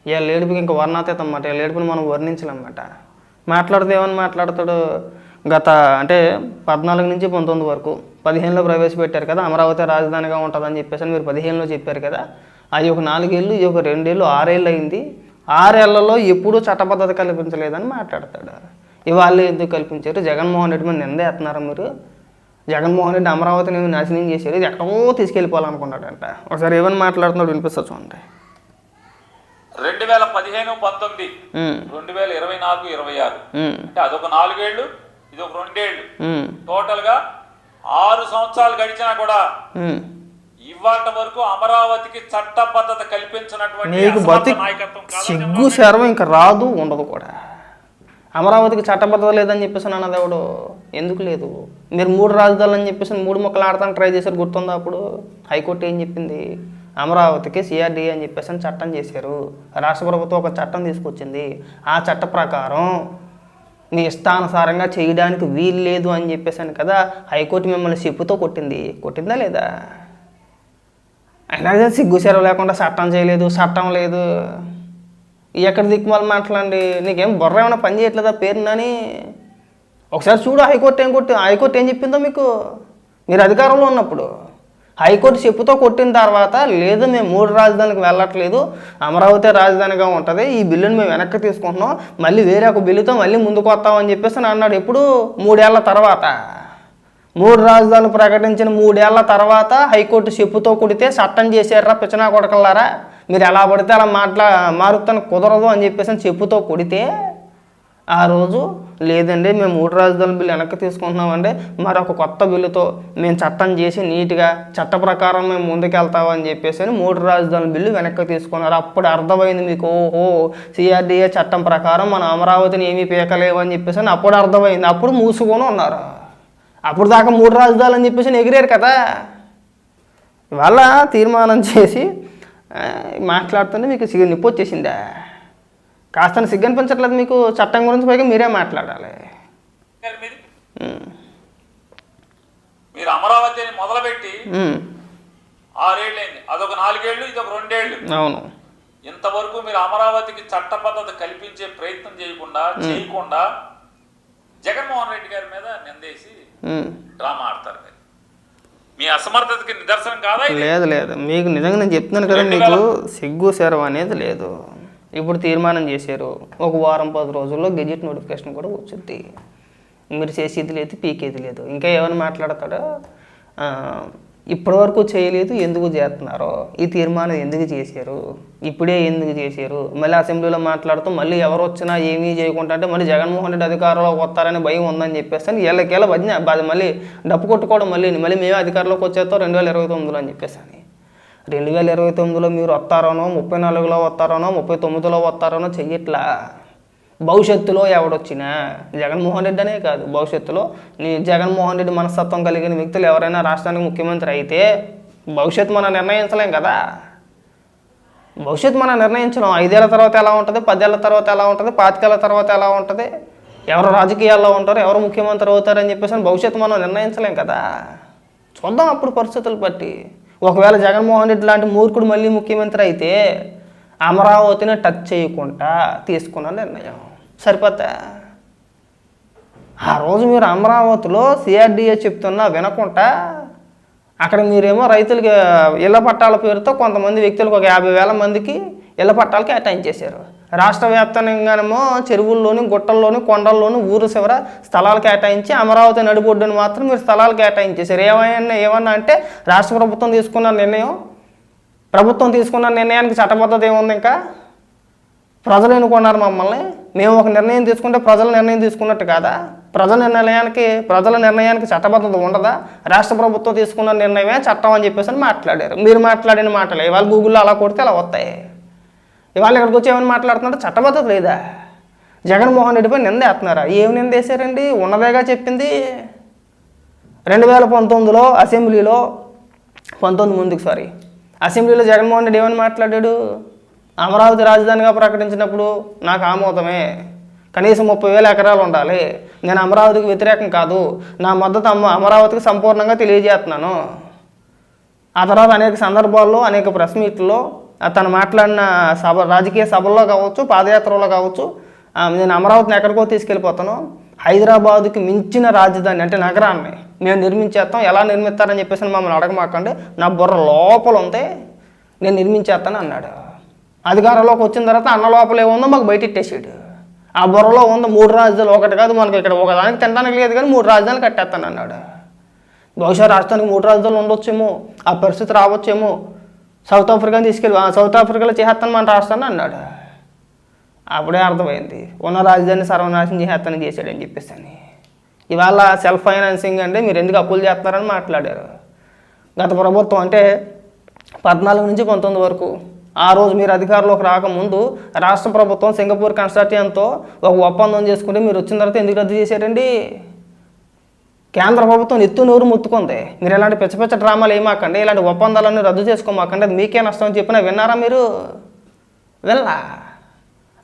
వీళ్ళ ఏడుపుకి ఇంకా వర్ణాతీతం అన్నమాట. వీళ్ళ ఏడుపుని మనం వర్ణించలేమన్నమాట. మాట్లాడితే ఏమని మాట్లాడతాడు, గత అంటే 14 నుంచి 19 వరకు 15లో ప్రవేశపెట్టారు కదా, అమరావతి రాజధానిగా ఉంటుందని చెప్పేసి మీరు 15లో చెప్పారు కదా, అది ఒక 4 ఏళ్ళు, ఇది ఒక 2 ఏళ్ళు, 6 ఏళ్ళు అయింది. 6 ఏళ్లలో ఎప్పుడూ చట్టబద్ధత కల్పించలేదని మాట్లాడతాడు. ఇవాళ ఎందుకు కల్పించారు? జగన్మోహన్ రెడ్డి మీద నిందేస్తున్నారు మీరు. జగన్మోహన్ రెడ్డి అమరావతిని నాశనం చేశారు, ఇది ఎక్కడో తీసుకెళ్ళిపోవాలనుకున్నాడంట. ఒకసారి ఏమని మాట్లాడుతున్నాడు వినిపిస్తా చూడండి. 2015-19, 2024-26 అంటే అదొక 4 ఏళ్ళు, ఇది ఒక 2 ఏళ్ళు, టోటల్ గా 6 సంవత్సరాలు గడిచినా కూడా ఇవాళ వరకు అమరావతికి చట్టబద్ధత కల్పించినటువంటి నాయకత్వం సిగ్గు శర్వం ఇంకా రాదు, ఉండదు కూడా. అమరావతికి చట్టబద్ధత లేదని చెప్పేసి అన్నది ఎవడు? ఎందుకు లేదు? మీరు 3 రాజధానులు అని చెప్పేసి 3 ముక్కలు ఆడతాను ట్రై చేశారు, గుర్తుందా? అప్పుడు హైకోర్టు ఏం చెప్పింది? అమరావతికి సిఆర్డీఏ అని చెప్పేసి చట్టం చేశారు. రాష్ట్ర ప్రభుత్వం ఒక చట్టం తీసుకొచ్చింది. ఆ చట్ట ప్రకారం మీ ఇష్టానుసారంగా చేయడానికి వీలు లేదు అని చెప్పేసాను కదా, హైకోర్టు మిమ్మల్ని చెప్పుతో కొట్టిందా లేదా? అయినా సిగ్గుసేర లేకుండా చట్టం చేయలేదు, చట్టం లేదు, ఎక్కడ దిక్కుమాల మాట్లాడండి. నీకేం బుర్ర ఏమైనా పని చేయట్లేదా పేరునని? ఒకసారి చూడు హైకోర్టు ఏం చెప్పిందో మీకు. మీరు అధికారంలో ఉన్నప్పుడు హైకోర్టు చెప్పుతో కొట్టిన తర్వాత, లేదు మేము 3 రాజధానికి వెళ్ళట్లేదు, అమరావతి రాజధానిగా ఉంటుంది, ఈ బిల్లుని మేము వెనక్కి తీసుకుంటున్నాం, మళ్ళీ వేరే ఒక బిల్లుతో మళ్ళీ ముందుకు వస్తామని చెప్పేసి అన్నాడు. ఎప్పుడు? 3 ఏళ్ల తర్వాత. 3 రాజధానులు ప్రకటించిన 3 ఏళ్ల తర్వాత హైకోర్టు చెప్పుతో కొడితే చట్టం చేశారా పిచ్చనా కొడకల్లారా, మీరు ఎలా పడితే అలా మారుతాను కుదరదు అని చెప్పేసి చెప్పుతో కొడితే, ఆ రోజు లేదండి మేము 3 రాజధానుల బిల్లు వెనక్కి తీసుకుంటున్నామండి, మరొక కొత్త బిల్లుతో మేము చట్టం చేసి నీట్గా చట్ట ప్రకారం మేము ముందుకెళ్తామని చెప్పేసి 3 రాజధానుల బిల్లు వెనక్కి తీసుకున్నారు. అప్పుడు అర్థమైంది మీకు, ఓహో సిఆర్డీఏ చట్టం ప్రకారం మన అమరావతిని ఏమీ పీకలేవు అని చెప్పేసి అప్పుడు అర్థమైంది. అప్పుడు మూసుకొని ఉన్నారు. అప్పుడు దాకా 3 రాజధానులు అని చెప్పేసి ఎగిరారు కదా. ఇవాళ తీర్మానం చేసి మాట్లాడుతుంటే మీకు నిప్పు వచ్చేసిందా? కాస్త సిగ్గు అనిపించట్లేదు మీకు? చట్టం గురించి పైగా మీరే మాట్లాడాలి. మీరు అమరావతిని మొదలుపెట్టి 6 ఏళ్ళైంది, అదొక 4 ఏళ్ళు, ఇదొక 2 ఏళ్ళు. అవును. ఇంతవరకు మీరు అమరావతికి చట్టబద్ధత కల్పించే ప్రయత్నం చేయకుండా జగన్మోహన్ రెడ్డి గారి మీద నిందేసి డ్రామా ఆడతారు. మీ అసమర్థతకి నిదర్శనం కాదా? లేదు, మీకు నిజంగా నేను చెప్తున్నాను కదా, మీకు సిగ్గు శరం అనేది లేదు. ఇప్పుడు తీర్మానం చేశారు, ఒక వారం 10 రోజుల్లో గెజిట్ నోటిఫికేషన్ కూడా వచ్చింది. మీరు చేసేది లేదు, పీకేది లేదు. ఇంకా ఏమైనా మాట్లాడతాడో, ఇప్పటివరకు చేయలేదు, ఎందుకు చేస్తున్నారో, ఈ తీర్మానం ఎందుకు చేశారు, ఇప్పుడే ఎందుకు చేశారు, మళ్ళీ అసెంబ్లీలో మాట్లాడుతూ మళ్ళీ ఎవరు వచ్చినా ఏమీ చేయకుండా అంటే మళ్ళీ జగన్మోహన్ రెడ్డి అధికారంలోకి వస్తారని భయం ఉందని చెప్పేసి వీళ్ళకేళ్ళ మళ్ళీ డప్పు కొట్టుకోవడం, మళ్ళీ మేమే అధికారంలోకి వచ్చేస్తాం 2029లో అని చెప్పేసి. 2029లో మీరు వస్తారోనో, 34లో వస్తారోనో, 39లో వస్తారోనో చెయ్యట్లా. భవిష్యత్తులో ఎవడొచ్చినా, జగన్మోహన్ రెడ్డి అనే కాదు, భవిష్యత్తులో జగన్మోహన్ రెడ్డి మనస్తత్వం కలిగిన వ్యక్తులు ఎవరైనా రాష్ట్రానికి ముఖ్యమంత్రి అయితే భవిష్యత్తు మనం నిర్ణయించలేం కదా. భవిష్యత్తు మనం నిర్ణయించలేం. 5 ఏళ్ల తర్వాత ఎలా ఉంటుంది, 10 ఏళ్ల తర్వాత ఎలా ఉంటుంది, 25 ఏళ్ల తర్వాత ఎలా ఉంటుంది, ఎవరు రాజకీయాల్లో ఉంటారు, ఎవరు ముఖ్యమంత్రి అవుతారని చెప్పేసి భవిష్యత్తు మనం నిర్ణయించలేం కదా. చూద్దాం అప్పుడు పరిస్థితులు బట్టి. ఒకవేళ జగన్మోహన్ రెడ్డి లాంటి మూర్ఖుడు మళ్ళీ ముఖ్యమంత్రి అయితే అమరావతిని టచ్ చేయకుండా తీసుకున్న నిర్ణయం సరిపోతా. ఆ రోజు మీరు అమరావతిలో సిఆర్డీఏ చెప్తున్నా వినకుండా అక్కడ మీరేమో రైతులకి ఇళ్ల పట్టాల పేరుతో కొంతమంది వ్యక్తులకు ఒక 50,000 మందికి ఇళ్ల పట్టాలు కేటాయించేశారు. రాష్ట్ర వ్యాప్తంగానేమో చెరువుల్లోని, గుట్టల్లోని, కొండల్లోని, ఊరు చివర స్థలాలు కేటాయించి అమరావతి నడిబొడ్డుని మాత్రం మీరు స్థలాలు కేటాయించేశారు. ఏమన్నా అంటే రాష్ట్ర ప్రభుత్వం తీసుకున్న నిర్ణయానికి చట్టబద్ధత ఏముంది? ఇంకా ప్రజలు ఎన్నుకున్నారు మమ్మల్ని, మేము ఒక నిర్ణయం తీసుకుంటే ప్రజల నిర్ణయం తీసుకున్నట్టు కాదా? ప్రజల నిర్ణయానికి చట్టబద్ధత ఉండదా? రాష్ట్ర ప్రభుత్వం తీసుకున్న నిర్ణయమే చట్టం అని చెప్పేసి మాట్లాడారు. మీరు మాట్లాడిన మాటలే ఇవాళ గూగుల్లో అలా కొడితే అలా వస్తాయి. ఇవాళ ఇక్కడికి వచ్చి ఏమైనా మాట్లాడుతున్నారో చట్టబద్ధత లేదా? జగన్మోహన్ రెడ్డిపై నిందేస్తున్నారా? ఏమి నిందేశారండి? ఉన్నదేగా చెప్పింది. 2019లో అసెంబ్లీలో అసెంబ్లీలో జగన్మోహన్ రెడ్డి ఏమని మాట్లాడాడు? అమరావతి రాజధానిగా ప్రకటించినప్పుడు నాకు ఆమోదమే, కనీసం 30,000 ఎకరాలు ఉండాలి, నేను అమరావతికి వ్యతిరేకం కాదు, నా మద్దతు అమరావతికి సంపూర్ణంగా తెలియజేస్తున్నాను. ఆ తర్వాత అనేక సందర్భాల్లో, అనేక ప్రెస్ మీట్లో తను మాట్లాడిన రాజకీయ సభల్లో కావచ్చు, పాదయాత్రలో కావచ్చు, నేను అమరావతిని ఎక్కడికో తీసుకెళ్ళిపోతాను, హైదరాబాదుకి మించిన రాజధాని అంటే నగరాన్ని మేము నిర్మించేస్తాం, ఎలా నిర్మిస్తారని చెప్పేసి మమ్మల్ని అడగమాకండి, నా బుర్ర లోపల ఉంది, నేను నిర్మించేస్తాను అన్నాడు. అధికారంలోకి వచ్చిన తర్వాత అన్న లోపల ఏముందో మాకు బయట ఇట్టేసాడు. ఆ బుర్రలో ఉంది 3 రాజధానులు, ఒకటి కాదు మనకి ఇక్కడ ఒకదానికి తినడానికి లేదు కానీ 3 రాజధానులు కట్టేస్తాను అన్నాడు. బహుశా రాష్ట్రానికి 3 రాజధానులు ఉండొచ్చేమో, ఆ పరిస్థితి రావచ్చేమో, సౌత్ ఆఫ్రికాని తీసుకెళ్ళి సౌత్ ఆఫ్రికాలో చేసేస్తాను మన రాష్ట్రాన్ని అన్నాడు. అప్పుడే అర్థమైంది ఉన్న రాజధాని సర్వనాశనం చేసేస్తాను చేశాడని చెప్పేసి అని. ఇవాళ సెల్ఫ్ ఫైనాన్సింగ్ అంటే మీరు ఎందుకు అప్పులు చేస్తున్నారని మాట్లాడారు. గత ప్రభుత్వం అంటే 14 నుంచి 19 వరకు ఆ రోజు మీరు అధికారంలోకి రాకముందు రాష్ట్ర ప్రభుత్వం సింగపూర్ కన్సార్టియంతో ఒక ఒప్పందం చేసుకుంటే మీరు వచ్చిన తర్వాత ఎందుకు రద్దు చేశారండి? కేంద్ర ప్రభుత్వం ఎత్తు నోరు ముత్తుకుంది. మీరు ఇలాంటి పిచ్చ డ్రామాలు ఏమాకండి, ఇలాంటి ఒప్పందాలన్నీ రద్దు చేసుకోమాకండి, అది మీకే నష్టం అని చెప్పినా విన్నారా మీరు? వెళ్ళా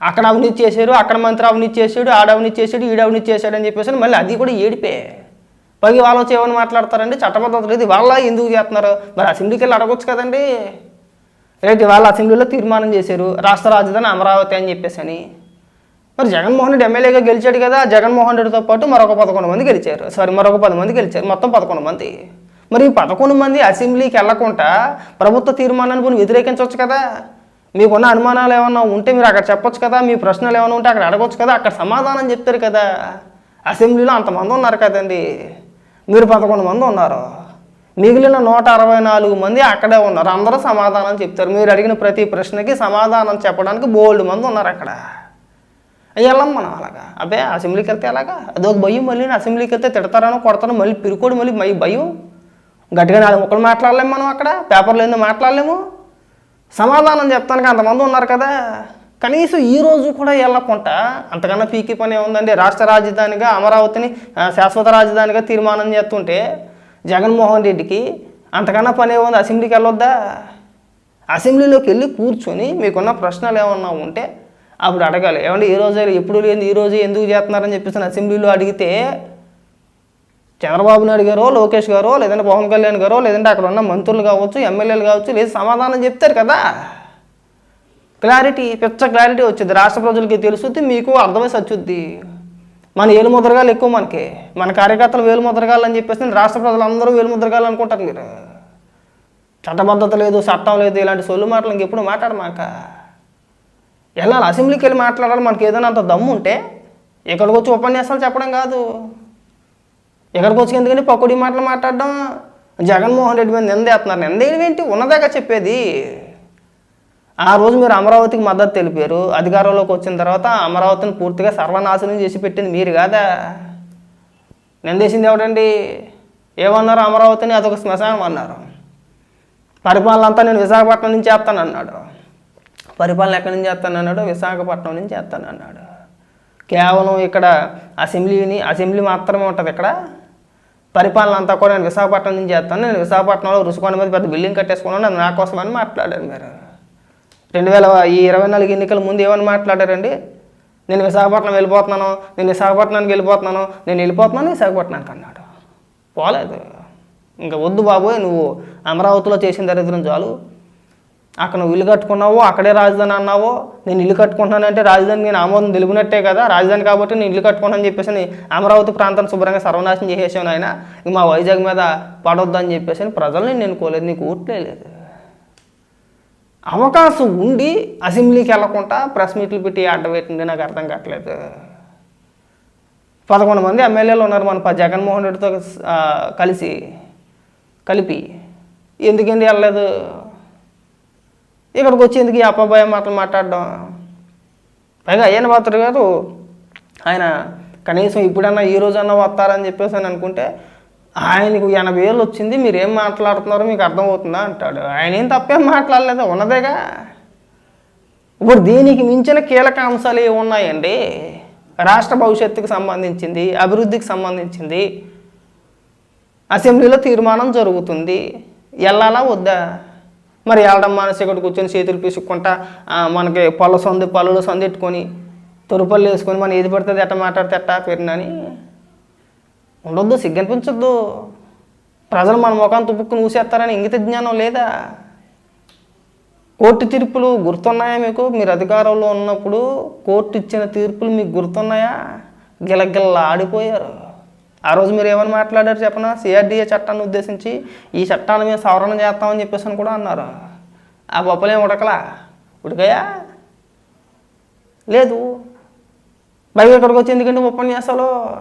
అక్కడ అవినీతి చేశారు, అక్కడ మంత్రి అవినీతి చేశాడు, ఆడ అవినీతి చేశాడు, ఈడ అవినీతి చేశాడు అని చెప్పేసి మళ్ళీ అది కూడా ఏడిపే. పైకి వాళ్ళు వచ్చి ఏమని మాట్లాడతారండి? చట్టబద్ధత లేదు, వాళ్ళ ఎందుకు చేస్తున్నారు? మరి అసెంబ్లీకి వెళ్ళి అడగొచ్చు కదండి. రేపు వాళ్ళ అసెంబ్లీలో తీర్మానం చేశారు రాష్ట్ర రాజధాని అమరావతి అని చెప్పేసి అని. మరి జగన్మోహన్ రెడ్డి ఎమ్మెల్యేగా గెలిచాడు కదా, జగన్మోహన్ రెడ్డితో పాటు మరొక 11 మంది గెలిచారు, మరొక 10 మంది గెలిచారు, మొత్తం 11 మంది. మరి ఈ 11 మంది అసెంబ్లీకి వెళ్ళకుండా ప్రభుత్వ తీర్మానాన్ని పోనీ వ్యతిరేకించవచ్చు కదా. మీకున్న అనుమానాలు ఏమన్నా ఉంటే మీరు అక్కడ చెప్పొచ్చు కదా, మీ ప్రశ్నలు ఏమైనా ఉంటే అక్కడ అడగొచ్చు కదా, అక్కడ సమాధానం చెప్తారు కదా. అసెంబ్లీలో అంతమంది ఉన్నారు కదండి, మీరు 11 మంది ఉన్నారు, మిగిలిన 164 మంది అక్కడే ఉన్నారు, అందరూ సమాధానం చెప్తారు. మీరు అడిగిన ప్రతి ప్రశ్నకి సమాధానం చెప్పడానికి బోల్డ్ మంది ఉన్నారు అక్కడ. వెళ్ళాం మనం అలాగా. అబ్బే అసెంబ్లీకి వెళ్తే అలాగా అదొక భయం. మళ్ళీ అసెంబ్లీకి వెళ్తే తిడతారనో కొడతారో మళ్ళీ పిరుకోడు, మళ్ళీ భయం. గట్టిగా 4 ముక్కలు మాట్లాడలేము మనం, అక్కడ పేపర్లో ఏందో మాట్లాడలేము, సమాధానం చెప్తానికి అంతమంది ఉన్నారు కదా. కనీసం ఈ రోజు కూడా వెళ్ళకుండా అంతకన్నా పీకి పని ఏముందండి? రాష్ట్ర రాజధానిగా అమరావతిని శాశ్వత రాజధానిగా తీర్మానం చేస్తుంటే జగన్మోహన్ రెడ్డికి అంతకన్నా పని ఏముంది? అసెంబ్లీకి వెళ్ళొద్దా? అసెంబ్లీలోకి వెళ్ళి కూర్చొని మీకున్న ప్రశ్నలు ఏమన్నా ఉంటే అప్పుడు అడగాలి. ఏమంటే ఈ రోజు ఎప్పుడు లేదు, ఈ రోజు ఎందుకు చేస్తున్నారని చెప్పేసి అసెంబ్లీలో అడిగితే చంద్రబాబు నాయుడు గారో, లోకేష్ గారో, లేదంటే పవన్ కళ్యాణ్ గారో, లేదంటే అక్కడ ఉన్న మంత్రులు కావచ్చు, ఎమ్మెల్యేలు కావచ్చు, లేదు సమాధానం చెప్తారు కదా. క్లారిటీ, క్లారిటీ వచ్చింది, రాష్ట్ర ప్రజలకి తెలుస్తుంది, మీకు అర్థమై సచ్చుద్ది. మన వేలుముద్రగాలు ఎక్కువ, మన కార్యకర్తలు వేలుముద్రగాలు అని చెప్పేసి రాష్ట్ర ప్రజలందరూ వేలుముద్రగాలు అనుకుంటారు. మీరు చట్టబద్ధత లేదు, చట్టం లేదు, ఇలాంటి సొల్లు మాటలు ఇంకెప్పుడు మాట్లాడమాక. వెళ్ళాలి అసెంబ్లీకి వెళ్ళి మాట్లాడాలి. మనకి ఏదైనా అంత దమ్ము ఉంటే ఇక్కడికి వచ్చి ఉపన్యాసాలు చెప్పడం కాదు, ఇక్కడికి వచ్చి ఎందుకంటే పకోడీ మాటలు మాట్లాడడం. జగన్మోహన్ రెడ్డి మీద నిందేస్తున్నారు. నిందేంటి? ఉన్నదాకా చెప్పేది. ఆ రోజు మీరు అమరావతికి మద్దతు తెలిపారు, అధికారంలోకి వచ్చిన తర్వాత అమరావతిని పూర్తిగా సర్వనాశనం చేసి పెట్టింది మీరు కాదా? నిందేసింది ఎవడండి? ఏమన్నారు? అమరావతిని అదొక శ్మశానం అన్నారు. పరిపాలన అంతా నేను విశాఖపట్నం నుంచి చేస్తానన్నాడు. పరిపాలన ఎక్కడి నుంచి చేస్తానన్నాడు? విశాఖపట్నం నుంచి చేస్తానన్నాడు. కేవలం ఇక్కడ అసెంబ్లీ మాత్రమే ఉంటుంది. ఇక్కడ పరిపాలన అంతా కూడా నేను విశాఖపట్నం నుంచి చేస్తాను, నేను విశాఖపట్నంలో రుసుకొండ మీద పెద్ద బిల్డింగ్ కట్టేసుకున్నాను, అది నా కోసమని మాట్లాడారు. మీరు 2024 ఎన్నికల ముందు ఏమని మాట్లాడారండి? నేను విశాఖపట్నం వెళ్ళిపోతున్నాను, నేను విశాఖపట్నానికి వెళ్ళిపోతున్నాను, నేను వెళ్ళిపోతున్నాను విశాఖపట్నానికి అన్నాడు. పోలేదు. ఇంకా వద్దు బాబోయ్, నువ్వు అమరావతిలో చేసిన దరిద్రం చాలు. అక్కడ నువ్వు ఇల్లు కట్టుకున్నావో, అక్కడే రాజధాని అన్నావో, నేను ఇల్లు కట్టుకుంటున్నానంటే రాజధాని నేను ఆమోదం తెలిపినట్టే కదా, రాజధాని కాబట్టి నేను ఇల్లు కట్టుకున్నాను చెప్పేసి అమరావతి ప్రాంతాన్ని శుభ్రంగా సర్వనాశనం చేసేసాను ఆయన, మా వైజాగ్ మీద పడొద్దని చెప్పేసి ప్రజల్ని నేను కోలేదు, నీకు ఓట్లే లేదు. అవకాశం ఉండి అసెంబ్లీకి వెళ్ళకుండా ప్రెస్ మీట్లు పెట్టి అడ్డపెట్టింది నాకు అర్థం కావట్లేదు. 11 మంది ఎమ్మెల్యేలు ఉన్నారు మన జగన్మోహన్ రెడ్డితో కలిపి ఎందుకండి వెళ్ళలేదు? ఇక్కడికి వచ్చి ఎందుకు ఈ అప్పబాయ మాటలు మాట్లాడడం? పైగా అయ్యన్న పాత్ర గారు ఆయన కనీసం ఇప్పుడన్నా ఈ రోజన్నా వస్తారని చెప్పేసి అని అనుకుంటే ఆయనకు 80 ఏళ్ళు వచ్చింది, మీరు ఏం మాట్లాడుతున్నారో మీకు అర్థమవుతుందా అంటాడు. ఆయన ఏం తప్పేం మాట్లాడలేదు, ఉన్నదేగా. ఇప్పుడు దీనికి మించిన కీలక అంశాలు ఏమి ఉన్నాయండి? రాష్ట్ర భవిష్యత్తుకు సంబంధించింది, అభివృద్ధికి సంబంధించింది అసెంబ్లీలో తీర్మానం జరుగుతుంది, వెళ్ళాలా వద్దా? మరి వెళ్ళడం మానేసి ఇక్కడ కూర్చొని చేతులు పీసుకుంటా మనకి పళ్ళు సందెట్టుకొని తొరుపల్లి వేసుకొని మనం ఏది పడుతుంది ఎట్ట మాట్లాడితే ఎట్టా పేరునని ఉండొద్దు, సిగ్గనిపించొద్దు. ప్రజలు మన ముఖాన్ని తుప్పుక్కుని ఊసేస్తారని ఇంగిత జ్ఞానం లేదా? కోర్టు తీర్పులు గుర్తున్నాయా మీకు? మీరు అధికారంలో ఉన్నప్పుడు కోర్టు ఇచ్చిన తీర్పులు మీకు గుర్తున్నాయా? గిలగిల్లా ఆడిపోయారు. ఆ రోజు మీరు ఏమని మాట్లాడారు చెప్పనా? సిఆర్డీఏ చట్టాన్ని ఉద్దేశించి ఈ చట్టాన్ని మేము సవరణ చేస్తామని చెప్పేసి అని కూడా అన్నారు. ఆ పప్పులేం ఉడకలా? ఉడికాయా? లేదు. పైగా ఇక్కడికి వచ్చి ఎందుకంటే ఉపన్యాసాలు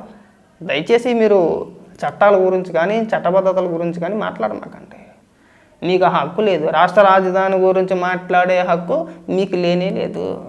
దయచేసి మీరు చట్టాల గురించి కానీ చట్టబద్ధతల గురించి కానీ మాట్లాడమాకండి. మీకు ఆ హక్కు లేదు. రాష్ట్ర రాజధాని గురించి మాట్లాడే హక్కు మీకు లేనే లేదు.